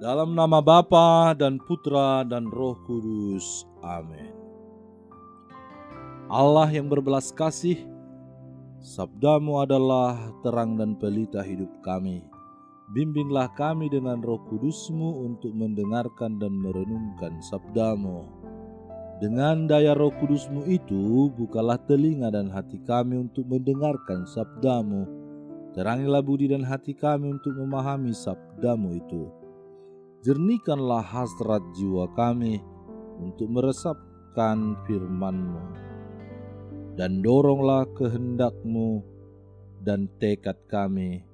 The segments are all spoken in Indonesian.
Dalam nama Bapa dan Putra dan Roh Kudus. Amin. Allah yang berbelas kasih, sabdamu adalah terang dan pelita hidup kami. Bimbinglah kami dengan Roh Kudusmu untuk mendengarkan dan merenungkan sabdamu. Dengan daya Roh Kudusmu itu, bukalah telinga dan hati kami untuk mendengarkan sabdamu. Terangilah budi dan hati kami untuk memahami sabdamu itu. Jernihkanlah hasrat jiwa kami untuk meresapkan firman-Mu, dan doronglah kehendak-Mu dan tekad kami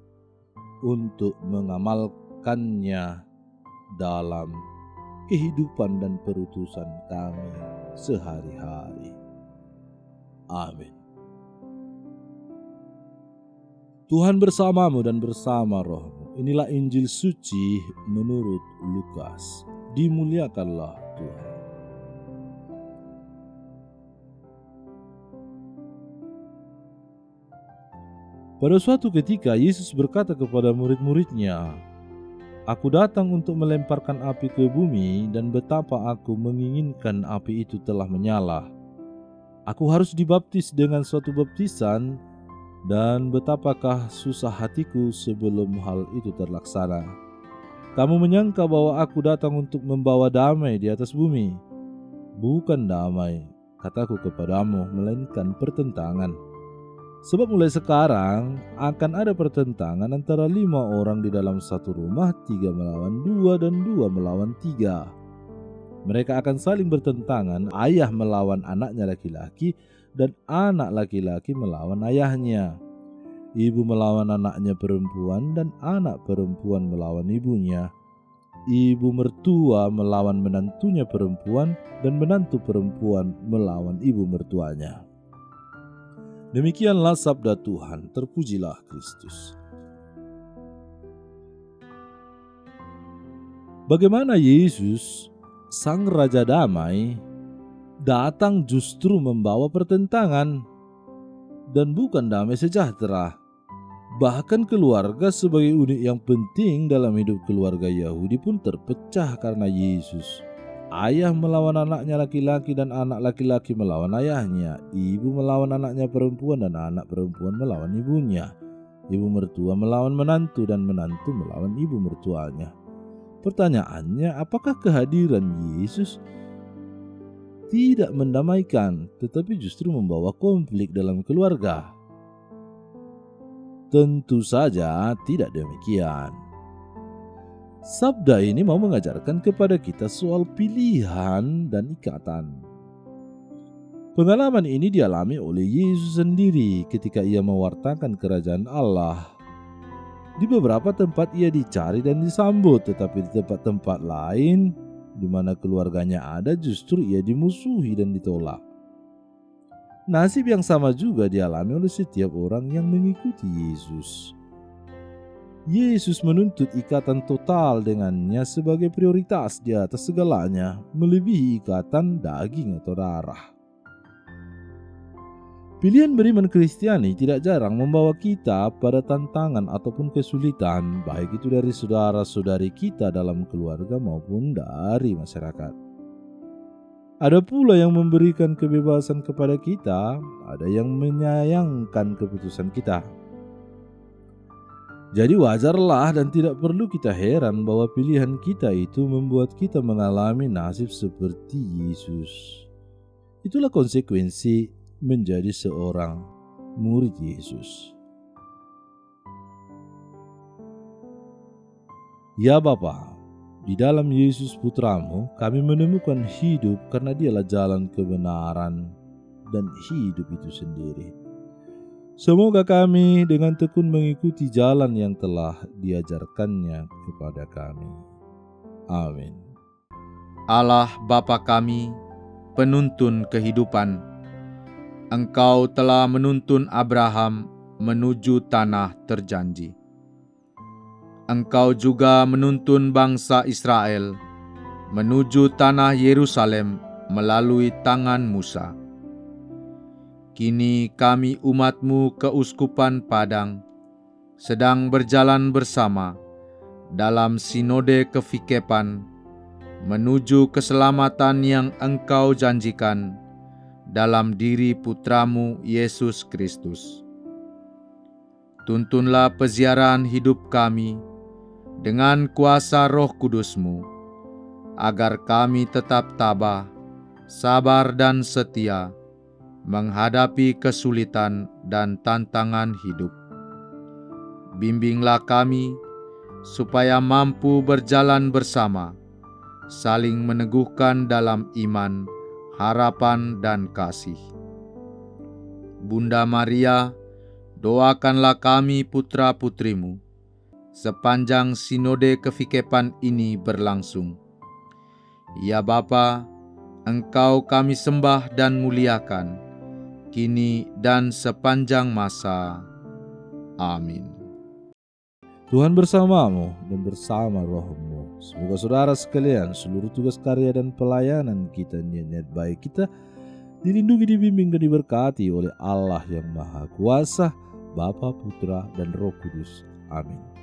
untuk mengamalkannya dalam kehidupan dan perutusan kami sehari-hari. Amin. Tuhan bersamamu dan bersama rohmu. Inilah Injil suci menurut Lukas. Dimuliakanlah Tuhan. Pada suatu ketika Yesus berkata kepada murid-muridnya, "Aku datang untuk melemparkan api ke bumi, dan betapa aku menginginkan api itu telah menyala. Aku harus dibaptis dengan suatu baptisan, dan betapakah susah hatiku sebelum hal itu terlaksana. Kamu menyangka bahwa aku datang untuk membawa damai di atas bumi. Bukan damai, kataku kepadamu, melainkan pertentangan. Sebab mulai sekarang akan ada pertentangan antara 5 orang di dalam satu rumah, 3 melawan 2 dan 2 melawan 3. Mereka akan saling bertentangan, ayah melawan anaknya laki-laki, dan anak laki-laki melawan ayahnya. Ibu melawan anaknya perempuan, dan anak perempuan melawan ibunya. Ibu mertua melawan menantunya perempuan, dan menantu perempuan melawan ibu mertuanya." Demikianlah sabda Tuhan, terpujilah Kristus. Bagaimana Yesus, Sang Raja Damai, datang justru membawa pertentangan dan bukan damai sejahtera. Bahkan keluarga sebagai unit yang penting dalam hidup keluarga Yahudi pun terpecah karena Yesus. Ayah melawan anaknya laki-laki dan anak laki-laki melawan ayahnya. Ibu melawan anaknya perempuan dan anak perempuan melawan ibunya. Ibu mertua melawan menantu dan menantu melawan ibu mertuanya. Pertanyaannya, apakah kehadiran Yesus tidak mendamaikan, tetapi justru membawa konflik dalam keluarga? Tentu saja tidak demikian. Sabda ini mau mengajarkan kepada kita soal pilihan dan ikatan. Pengalaman ini dialami oleh Yesus sendiri ketika ia mewartakan kerajaan Allah. Di beberapa tempat ia dicari dan disambut, tetapi di tempat-tempat lain di mana keluarganya ada, justru ia dimusuhi dan ditolak. Nasib yang sama juga dialami oleh setiap orang yang mengikuti Yesus. Yesus menuntut ikatan total dengannya sebagai prioritas di atas segalanya, melebihi ikatan daging atau darah. Pilihan beriman Kristiani tidak jarang membawa kita pada tantangan ataupun kesulitan, baik itu dari saudara-saudari kita dalam keluarga maupun dari masyarakat. Ada pula yang memberikan kebebasan kepada kita, ada yang menyayangkan keputusan kita. Jadi wajarlah dan tidak perlu kita heran bahwa pilihan kita itu membuat kita mengalami nasib seperti Yesus. Itulah konsekuensi menjadi seorang murid Yesus. Ya Bapa, di dalam Yesus Putramu kami menemukan hidup karena Dialah jalan kebenaran dan hidup itu sendiri. Semoga kami dengan tekun mengikuti jalan yang telah diajarkannya kepada kami. Amin. Allah Bapa kami, penuntun kehidupan, Engkau telah menuntun Abraham menuju tanah terjanji. Engkau juga menuntun bangsa Israel menuju tanah Yerusalem melalui tangan Musa. Kini kami umat-Mu keuskupan Padang sedang berjalan bersama dalam sinode kefikepan menuju keselamatan yang Engkau janjikan dalam diri Putramu Yesus Kristus. Tuntunlah peziarahan hidup kami dengan kuasa Roh Kudus-Mu, agar kami tetap tabah, sabar dan setia menghadapi kesulitan dan tantangan hidup. Bimbinglah kami supaya mampu berjalan bersama, saling meneguhkan dalam iman, harapan, dan kasih. Bunda Maria, doakanlah kami putra-putrimu sepanjang sinode kefikepan ini berlangsung. Ya Bapa, Engkau kami sembah dan muliakan, kini dan sepanjang masa. Amin. Tuhan bersamamu dan bersama rohmu. Semoga saudara sekalian, seluruh tugas karya dan pelayanan kita, niat-niat baik kita, dilindungi, dibimbing, dan diberkati oleh Allah yang Maha Kuasa, Bapa, Putra, dan Roh Kudus. Amin.